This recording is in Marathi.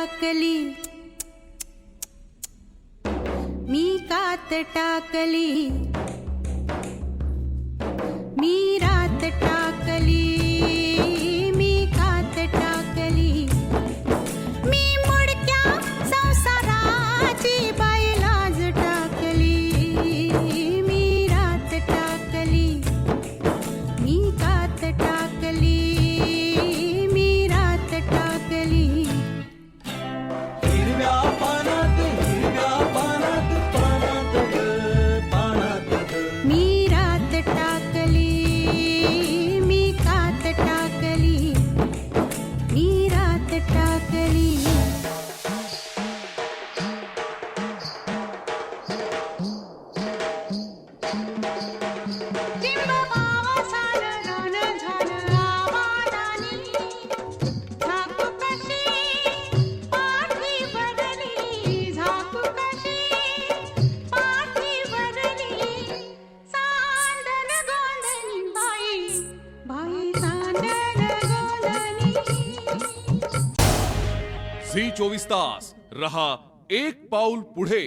टाकली, मी कात टाकली, मी रात टाकली, मी कात टाकली, मी मुडक्या संसाराची बाईलाज टाकली, मी रात टाकली, मी कात टाकली, मी रात टाकली. हिरव्या पानात पानात पानात मी रात टाकली, मी कात टाकली, मी रात टाकली. लिंबबावा झालं रान झालं आवारानी, झाकू कशी पाठी भरली, झाकू कशी पाठी भरली, चांदण गोंधनी बाई, बाई चांदण गोंधनी. झी 24 तास रहा एक पाऊल पुढे.